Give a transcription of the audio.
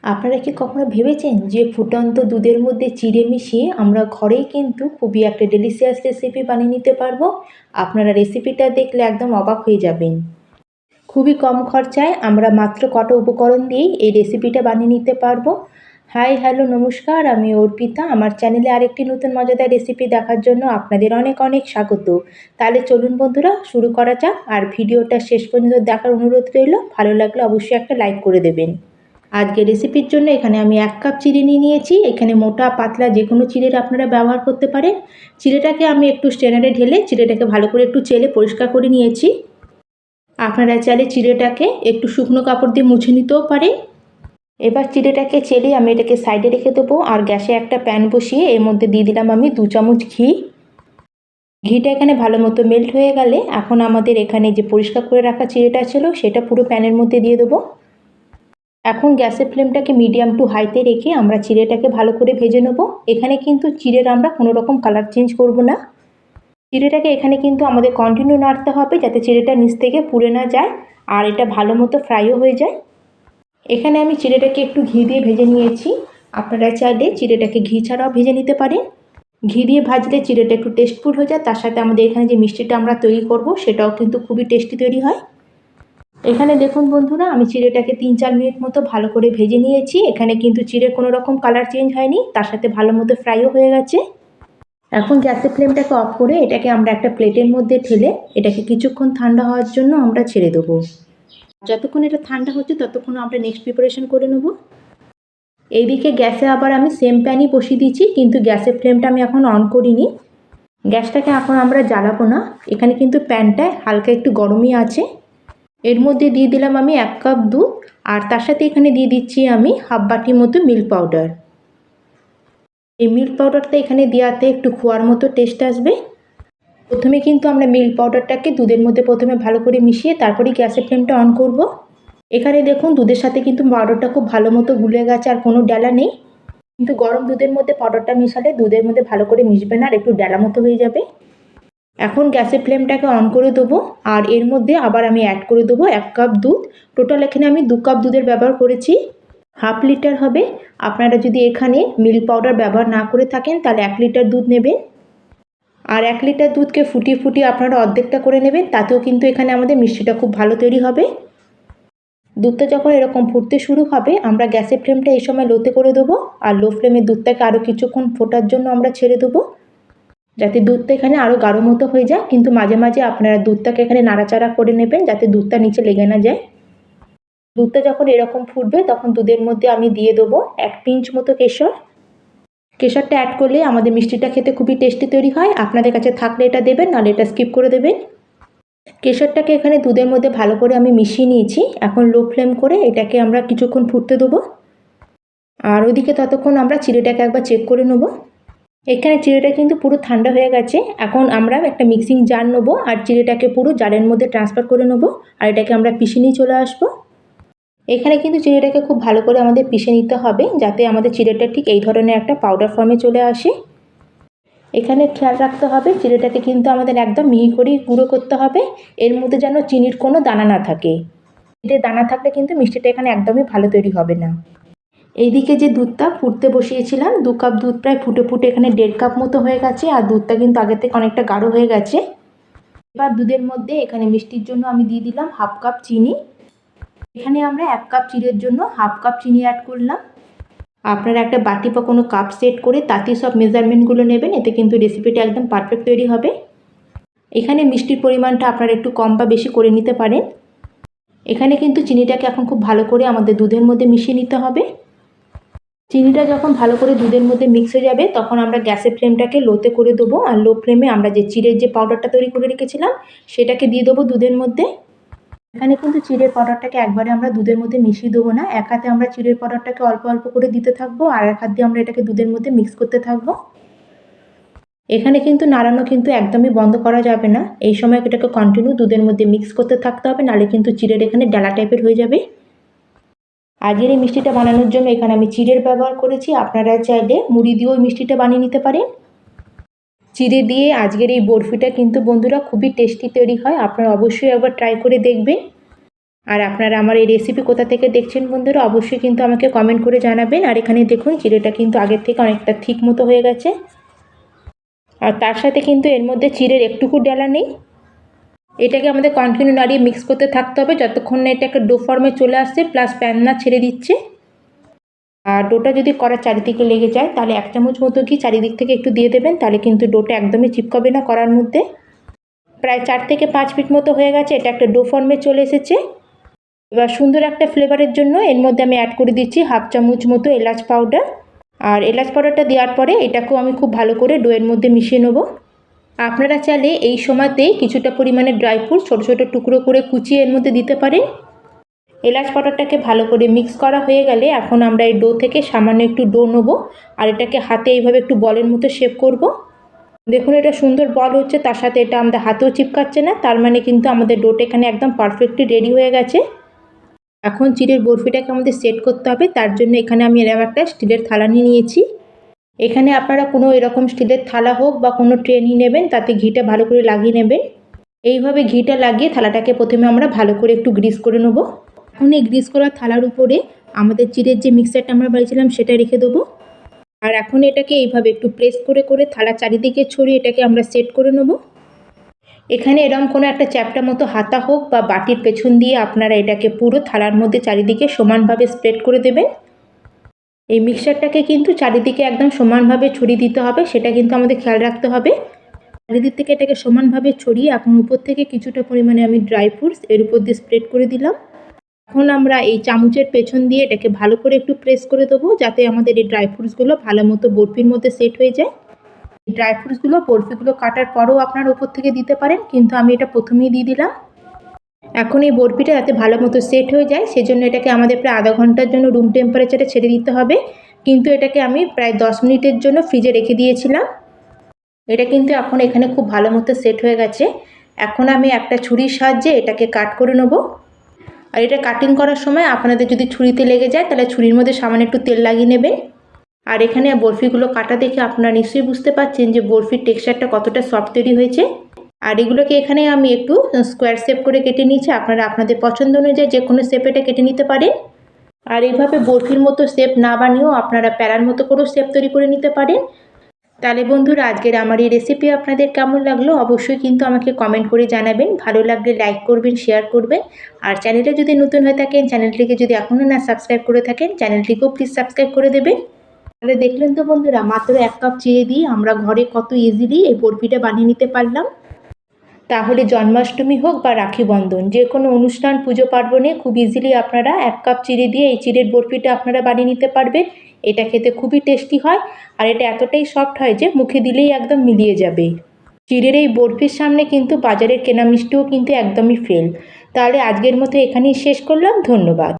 আপনারা কি কখনো ভেবেছেন যে ফুটন্ত দুধের মধ্যে চিড়ে মিশিয়ে আমরা ঘরেই কিন্তু খুবই একটা ডেলিশিয়াস রেসিপি বানিয়ে নিতে পারবো? আপনারা রেসিপিটা দেখলে একদম অবাক হয়ে যাবেন। খুবই কম খরচায় আমরা মাত্র কটা উপকরণ দিয়েই এই রেসিপিটা বানিয়ে নিতে পারবো। হাই, হ্যালো, নমস্কার, আমি অর্পিতা। আমার চ্যানেলে আরেকটি নতুন মজাদার রেসিপি দেখার জন্য আপনাদের অনেক অনেক স্বাগত। তাহলে চলুন বন্ধুরা, শুরু করা যাক। আর ভিডিওটা শেষ পর্যন্ত দেখার অনুরোধ রইল। ভালো লাগলে অবশ্যই একটা লাইক করে দেবেন। আজকে রেসিপির জন্য এখানে আমি 1 কাপ চিড়ে নিয়ে নিয়েছি। এখানে মোটা পাতলা যে কোনো চিড়ের আপনারা ব্যবহার করতে পারেন। চিড়েটাকে আমি একটু স্ট্রেনারে ঢেলে চিড়েটাকে ভালো করে একটু চেলে পরিষ্কার করে নিয়েছি। আপনারা চাইলে চিড়েটাকে একটু শুকনো কাপড় দিয়ে মুছে নিতেও পারেন। এবার চিড়েটাকে চেলে আমি এটাকে সাইডে রেখে দেবো। আর গ্যাসে একটা প্যান বসিয়ে এর মধ্যে দিয়ে দিলাম আমি 2 চামচ ঘি। ঘিটা এখানে ভালো মতো মেল্ট হয়ে গেলে এখন আমাদের এখানে যে পরিষ্কার করে রাখা চিড়েটা ছিল সেটা পুরো প্যানের মধ্যে দিয়ে দেবো। এখন গ্যাসের ফ্লেমটাকে মিডিয়াম টু হাইতে রেখে আমরা চিড়েটাকে ভালো করে ভেজে নেব। এখানে কিন্তু চিড়ের আমরা কোনো রকম কালার চেঞ্জ করব না। চিড়েটাকে এখানে কিন্তু আমাদের কন্টিনিউ নাড়তে হবে যাতে চিড়েটা নিচ থেকে পুড়ে না যায় আর এটা ভালো মতো ফ্রাইও হয়ে যায়। এখানে আমি চিড়েটাকে একটু ঘি দিয়ে ভেজে নিয়েছি। আপনারা চাইলে চিড়েটাকে ঘি ছাড়াও ভেজে নিতে পারেন। ঘি দিয়ে ভাজলে চিড়েটা একটু টেস্টফুল হয়ে যায়। তার সাথে আমাদের এখানে যে মিষ্টিটা আমরা তৈরি করব সেটাও কিন্তু খুবই টেস্টি তৈরি হয়। এখানে দেখুন বন্ধুরা, আমি চিড়েটাকে 3-4 মিনিট মতো ভালো করে ভেজে নিয়েছি। এখানে কিন্তু চিড়ের কোনো রকম কালার চেঞ্জ হয়নি, তার সাথে ভালো মতো ফ্রাইও হয়ে গেছে। এখন গ্যাসের ফ্লেমটাকে অফ করে এটাকে আমরা একটা প্লেটের মধ্যে ঢেলে এটাকে কিছুক্ষণ ঠান্ডা হওয়ার জন্য আমরা ছেড়ে দেবো। যতক্ষণ এটা ঠান্ডা হচ্ছে ততক্ষণ আমরা নেক্সট প্রিপারেশন করে নেব। এইদিকে গ্যাসে আবার আমি সেম প্যানই বসিয়ে দিয়েছি, কিন্তু গ্যাসের ফ্লেমটা আমি এখন অন করিনি। গ্যাসটাকে এখন আমরা জ্বালাবো না। এখানে কিন্তু প্যানটা হালকা একটু গরমই আছে। এর মধ্যে দিয়ে দিলাম আমি 1 কাপ দুধ আর তার সাথে এখানে দিয়ে দিচ্ছি আমি হাফ বাটি মতো মিল্ক পাউডার। এই মিল্ক পাউডারটা এখানে দেওয়াতে একটু খোয়ার মতো টেস্ট আসবে। প্রথমে কিন্তু আমরা মিল্ক পাউডারটাকে দুধের মধ্যে প্রথমে ভালো করে মিশিয়ে তারপরেই গ্যাসের ফ্লেমটা অন করব। এখানে দেখুন দুধের সাথে কিন্তু পাউডারটা খুব ভালো মতো গুলে গেছে আর কোনো ডালা নেই। কিন্তু গরম দুধের মধ্যে পাউডারটা মিশালে দুধের মধ্যে ভালো করে মিশবে না আর একটু ডালা মতো হয়ে যাবে। এখন গ্যাসের ফ্লেমটাকে অন করে দেবো আর এর মধ্যে আবার আমি অ্যাড করে দেবো 1 কাপ দুধ। টোটাল এখানে আমি 2 কাপ দুধের ব্যবহার করেছি। হাফ লিটার হবে। আপনারা যদি এখানে মিল্ক পাউডার ব্যবহার না করে থাকেন তাহলে 1 লিটার দুধ নেবেন। আর 1 লিটার দুধকে ফুটিয়ে ফুটিয়ে আপনারা অর্ধেকটা করে নেবেন, তাতেও কিন্তু এখানে আমাদের মিষ্টিটা খুব ভালো তৈরি হবে। দুধটা যখন এরকম ফুটতে শুরু হবে আমরা গ্যাসের ফ্লেমটা এই সময় লোতে করে দেবো আর লো ফ্লেমে দুধটাকে আরও কিছুক্ষণ ফোটার জন্য আমরা ছেড়ে দেবো, যাতে দুধটা এখানে আরও গাঢ় মতো হয়ে যায়। কিন্তু মাঝে মাঝে আপনারা দুধটাকে এখানে নাড়াচাড়া করে নেবেন যাতে দুধটা নিচে লেগে না যায়। দুধটা যখন এরকম ফুটবে তখন দুধের মধ্যে আমি দিয়ে দেবো 1 পিঞ্চ মতো কেশর। কেশরটা অ্যাড করলে আমাদের মিষ্টিটা খেতে খুবই টেস্টি তৈরি হয়। আপনাদের কাছে থাকলে এটা দেবেন, নাহলে এটা স্কিপ করে দেবেন। কেশরটাকে এখানে দুধের মধ্যে ভালো করে আমি মিশিয়ে নিয়েছি। এখন লো ফ্লেম করে এটাকে আমরা কিছুক্ষণ ফুটতে দেবো আর ওইদিকে ততক্ষণ আমরা চিড়েটাকে একবার চেক করে নেবো। এখানে চিড়েটা কিন্তু পুরো ঠান্ডা হয়ে গেছে। এখন আমরা একটা মিক্সিং জার নেবো আর চিড়েটাকে পুরো জারের মধ্যে ট্রান্সফার করে নেবো আর এটাকে আমরা পিষে নিয়ে চলে আসবো। এখানে কিন্তু চিড়েটাকে খুব ভালো করে আমাদের পিষে নিতে হবে যাতে আমাদের চিড়েটা ঠিক এই ধরনের একটা পাউডার ফর্মে চলে আসে। এখানে খেয়াল রাখতে হবে চিড়েটাকে কিন্তু আমাদের একদম মিহি করেই গুঁড়ো করতে হবে। এর মধ্যে যেন চিনির কোনো দানা না থাকে। চিনির দানা থাকলে কিন্তু মিষ্টিটা এখানে একদমই ভালো তৈরি হবে না। এইদিকে যে দুধটা ফুটতে বসিয়েছিলাম, 2 কাপ দুধ প্রায় ফুটে ফুটে এখানে 1.5 কাপ মতো হয়ে গেছে আর দুধটা কিন্তু আগের থেকে অনেকটা গাঢ় হয়ে গেছে। এবার দুধের মধ্যে এখানে মিষ্টির জন্য আমি দিয়ে দিলাম হাফ কাপ চিনি। এখানে আমরা 1 কাপ চিড়ের জন্য হাফ কাপ চিনি অ্যাড করলাম। আপনারা একটা বাটি বা কোনো কাপ সেট করে তাতে সব মেজারমেন্টগুলো নেবেন, এতে কিন্তু রেসিপিটা একদম পারফেক্ট তৈরি হবে। এখানে মিষ্টির পরিমাণটা আপনারা একটু কম বা বেশি করে নিতে পারেন। এখানে কিন্তু চিনিটাকে এখন খুব ভালো করে আমাদের দুধের মধ্যে মিশিয়ে নিতে হবে। চিনিটা যখন ভালো করে দুধের মধ্যে মিক্স হয়ে যাবে তখন আমরা গ্যাসের ফ্লেমটাকে লোতে করে দেবো আর লো ফ্লেমে আমরা যে চিড়ের যে পাউডারটা তৈরি করে রেখেছিলাম সেটাকে দিয়ে দেবো দুধের মধ্যে। এখানে কিন্তু চিড়ের পাউডারটাকে একবারে আমরা দুধের মধ্যে মিশিয়ে দেবো না। এক হাতে আমরা চিড়ের পাউডারটাকে অল্প অল্প করে দিতে থাকবো আর এক হাত দিয়ে আমরা এটাকে দুধের মধ্যে মিক্স করতে থাকবো। এখানে কিন্তু নাড়ানো কিন্তু একদমই বন্ধ করা যাবে না। এই সময় এটাকে কন্টিনিউ দুধের মধ্যে মিক্স করতে থাকতে হবে, নাহলে কিন্তু চিড়ের এখানে ডালা টাইপের হয়ে যাবে। আজকের এই মিষ্টিটা বানানোর জন্য এখানে আমি চিড়ের ব্যবহার করেছি। আপনারা চাইলে মুড়ি দিয়েও এই মিষ্টিটা বানিয়ে নিতে পারেন। চিড়ে দিয়ে আজকের এই বরফিটা কিন্তু বন্ধুরা খুবই টেস্টি তৈরি হয়। আপনারা অবশ্যই একবার ট্রাই করে দেখবেন। আর আপনারা আমার এই রেসিপি কোথা থেকে দেখছেন বন্ধুরা অবশ্যই কিন্তু আমাকে কমেন্ট করে জানাবেন। আর এখানে দেখুন চিড়েটা কিন্তু আগের থেকে অনেকটা ঠিক মতো হয়ে গেছে। আর তার সাথে কিন্তু এর মধ্যে চিড়ের একটুকু ডালা নেই। এটাকে আমাদের কন্টিনিউ নাড়িয়ে মিক্স করতে থাকতে হবে যতক্ষণ না এটা একটা ডো ফর্মে চলে আসছে, প্লাস প্যান না ছেড়ে দিচ্ছে। আর ডোটা যদি করার চারিদিকে লেগে যায় তাহলে 1 চামচ মতো ঘি চারিদিক থেকে একটু দিয়ে দেবেন, তাহলে কিন্তু ডোটা একদমই চিপকাবে না করার মধ্যে। প্রায় 4 থেকে 5 মিনিট মতো হয়ে গেছে, এটা একটা ডো ফর্মে চলে এসেছে। এবার সুন্দর একটা ফ্লেভারের জন্য এর মধ্যে আমি অ্যাড করে দিচ্ছি 1/2 চামচ মতো এলাচ পাউডার। আর এলাচ পাউডারটা দেওয়ার পরে এটাকেও আমি খুব ভালো করে ডোয়ের মধ্যে মিশিয়ে নেব। আপনারা চাইলে এই সময়তেই কিছুটা পরিমাণে ড্রাই ফ্রুট ছোটো ছোটো টুকরো করে কুচিয়ে এর মধ্যে দিতে পারেন। এলাচ পাউডারটাকে ভালো করে মিক্স করা হয়ে গেলে এখন আমরা এই ডো থেকে সামান্য একটু ডো নেব আর এটাকে হাতে এইভাবে একটু বলের মতো শেপ করব। দেখুন এটা সুন্দর বল হচ্ছে, তার সাথে এটা আমাদের হাতেও চিপকাচ্ছে না, তার মানে কিন্তু আমাদের ডোটা এখানে একদম পারফেক্টলি রেডি হয়ে গেছে। এখন চিড়ের বরফিটাকে আমাদের সেট করতে হবে, তার জন্য এখানে আমি এরকম একটা স্টিলের থালা নিয়ে নিয়েছি। এখানে আপনারা কোনো এরকম স্টিলের থালা হোক বা কোনো ট্রে নিয়ে নেবেন, তাতে ঘিটা ভালো করে লাগিয়ে নেবেন। এইভাবে ঘিটা লাগিয়ে থালাটাকে প্রথমে আমরা ভালো করে একটু গ্রিস করে নেব। এখন এই গ্রিস করা থালার উপরে আমাদের চিড়ের যে মিক্সারটা আমরা বানিয়েছিলাম সেটা রেখে দেবো। আর এখন এটাকে এইভাবে একটু প্রেস করে করে থালা চারিদিকে ছড়িয়ে এটাকে আমরা সেট করে নেব। এখানে এরকম কোনো একটা চ্যাপ্টা মতো হাতা হোক বা বাটির পেছন দিয়ে আপনারা এটাকে পুরো থালার মধ্যে চারিদিকে সমানভাবে স্প্রেড করে দেবেন। এই মিক্সচারটাকে কিন্তু চারিদিকে একদম সমানভাবে ছড়িয়ে দিতে হবে, সেটা কিন্তু আমাদের খেয়াল রাখতে হবে। চারিদিক থেকে এটাকে সমানভাবে ছড়িয়ে এখন উপর থেকে কিছুটা পরিমাণে আমি ড্রাই ফ্রুটস এর উপর দিয়ে স্প্রেড করে দিলাম। এখন আমরা এই চামচের পেছন দিয়ে এটাকে ভালো করে একটু প্রেস করে দেবো, যাতে আমাদের এই ড্রাই ফ্রুটসগুলো ভালো মতো বরফির মধ্যে সেট হয়ে যায়। ড্রাই ফ্রুটসগুলো বরফিগুলো কাটার পরেও আপনারা উপর থেকে দিতে পারেন, কিন্তু আমি এটা প্রথমেই দিয়ে দিলাম। এখন এই বরফিটা যাতে ভালো মতো সেট হয়ে যায় সেজন্য এটাকে আমাদের প্রায় আধা ঘন্টার জন্য রুম টেম্পারেচারে ছেড়ে দিতে হবে, কিন্তু এটাকে আমি প্রায় 10 মিনিটের জন্য ফ্রিজে রেখে দিয়েছিলাম। এটা কিন্তু এখন এখানে খুব ভালো মতো সেট হয়ে গেছে। এখন আমি একটা ছুরির সাহায্যে এটাকে কাট করে নেব। আর এটা কাটিং করার সময় আপনাদের যদি ছুরিতে লেগে যায় তাহলে ছুরির মধ্যে সামান্য একটু তেল লাগিয়ে নেবেন। আর এখানে বরফিগুলো কাটা দেখে আপনারা নিশ্চয়ই বুঝতে পারছেন যে বরফির টেক্সচারটা কতটা সফট তৈরি হয়েছে। আর এগুলোকে এখানে আমি একটু স্কোয়ার শেপ করে কেটে নিয়েছি, আপনারা আপনাদের পছন্দ অনুযায়ী যে কোনো শেপে এটা কেটে নিতে পারেন। আর এইভাবে বরফির মতো শেপ না বানিয়েও আপনারা প্যারার মতো করেও শেপ তৈরি করে নিতে পারেন। তাহলে বন্ধুরা আজকের আমার এই রেসিপি আপনাদের কেমন লাগলো অবশ্যই কিন্তু আমাকে কমেন্ট করে জানাবেন। ভালো লাগলে লাইক করবেন, শেয়ার করবেন। আর চ্যানেলে যদি নতুন হয়ে থাকেন, চ্যানেলটিকে যদি এখনও না সাবস্ক্রাইব করে থাকেন, চ্যানেলটিকেও প্লিজ সাবস্ক্রাইব করে দেবেন। তাহলে দেখলেন তো বন্ধুরা, মাত্র 1 কাপ চিড়ে দিয়ে আমরা ঘরে কত ইজিলি এই বরফিটা বানিয়ে নিতে পারলাম। তাহলে জন্মাষ্টমী হোক বা রাখি বন্ধন, যে কোনো অনুষ্ঠান পুজো পার্বণে খুব ইজিলি আপনারা 1 কাপ চিড়ে দিয়ে এই চিড়ের বরফিটা আপনারা বানিয়ে নিতে পারবেন। এটা খেতে খুবই টেস্টি হয় আর এটা এতটাই সফট হয় যে মুখে দিলেই একদম মিলিয়ে যাবে। চিড়ের এই বরফির সামনে কিন্তু বাজারের কেনা মিষ্টিও কিন্তু একদমই ফেল। তাহলে আজকের মতো এখানেই শেষ করলাম, ধন্যবাদ।